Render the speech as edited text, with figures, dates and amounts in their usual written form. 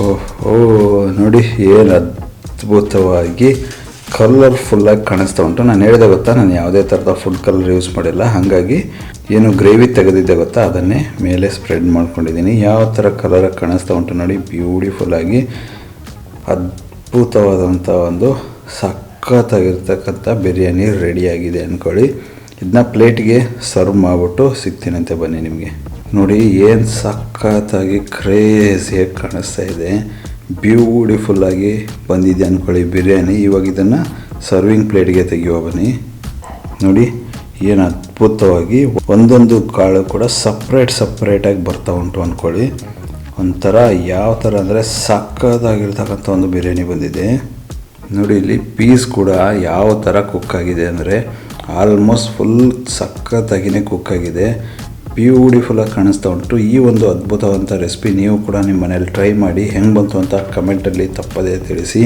ಓಹೋ, ನೋಡಿ ಏನು ಅದ್ಭುತವಾಗಿ ಕಲರ್ಫುಲ್ಲಾಗಿ ಕಾಣಿಸ್ತಾ ಉಂಟು. ನಾನು ಹೇಳಿದೆ ಗೊತ್ತಾ, ನಾನು ಯಾವುದೇ ಥರದ ಫುಡ್ ಕಲರ್ ಯೂಸ್ ಮಾಡಿಲ್ಲ. ಹಾಗಾಗಿ ಏನು ಗ್ರೇವಿ ತೆಗೆದಿದ್ದೆ ಗೊತ್ತಾ, ಅದನ್ನೇ ಮೇಲೆ ಸ್ಪ್ರೆಡ್ ಮಾಡ್ಕೊಂಡಿದ್ದೀನಿ. ಯಾವ ಥರ ಕಲರಾಗಿ ಕಾಣಿಸ್ತಾ ಉಂಟು ನೋಡಿ, ಬ್ಯೂಟಿಫುಲ್ಲಾಗಿ ಅದ್ಭುತವಾದಂಥ ಒಂದು ಸಖತ್ತಾಗಿರ್ತಕ್ಕಂಥ ಬಿರಿಯಾನಿ ರೆಡಿಯಾಗಿದೆ ಅಂದ್ಕೊಳ್ಳಿ. ಇದನ್ನ ಪ್ಲೇಟ್ಗೆ ಸರ್ವ್ ಮಾಡಿಬಿಟ್ಟು ಸಿಗ್ತೀನಂತೆ, ಬನ್ನಿ ನಿಮಗೆ. ನೋಡಿ ಏನು ಸಖತ್ತಾಗಿ ಕ್ರೇಜಿಯಾಗಿ ಕಾಣಿಸ್ತಾ ಇದೆ, ಬ್ಯೂಟಿಫುಲ್ಲಾಗಿ ಬಂದಿದೆ ಅಂದ್ಕೊಳ್ಳಿ ಬಿರಿಯಾನಿ. ಇವಾಗ ಇದನ್ನು ಸರ್ವಿಂಗ್ ಪ್ಲೇಟ್ಗೆ ತೆಗೆಯುವ ಬನ್ನಿ. ನೋಡಿ ಏನು ಅದ್ಭುತವಾಗಿ ಒಂದೊಂದು ಕಾಳು ಕೂಡ ಸಪ್ರೇಟಾಗಿ ಬರ್ತಾ ಉಂಟು ಅಂದ್ಕೊಳ್ಳಿ. ಒಂಥರ ಯಾವ ಥರ ಅಂದರೆ ಸಖತ್ತಾಗಿರ್ತಕ್ಕಂಥ ಒಂದು ಬಿರಿಯಾನಿ ಬಂದಿದೆ. ನೋಡಿ ಇಲ್ಲಿ ಪೀಸ್ ಕೂಡ ಯಾವ ಥರ ಕುಕ್ ಆಗಿದೆ ಅಂದರೆ ಆಲ್ಮೋಸ್ಟ್ ಫುಲ್ ಸಖತ್ತಾಗಿಯೇ ಕುಕ್ ಆಗಿದೆ, ಬ್ಯೂಟಿಫುಲ್ಲಾಗಿ ಕಾಣಿಸ್ತಾ ಉಂಟು. ಈ ಒಂದು ಅದ್ಭುತವಾದಂಥ ರೆಸಿಪಿ ನೀವು ಕೂಡ ನಿಮ್ಮ ಮನೇಲಿ ಟ್ರೈ ಮಾಡಿ, ಹೆಂಗೆ ಬಂತು ಅಂತ ಕಮೆಂಟಲ್ಲಿ ತಪ್ಪದೇ ತಿಳಿಸಿ.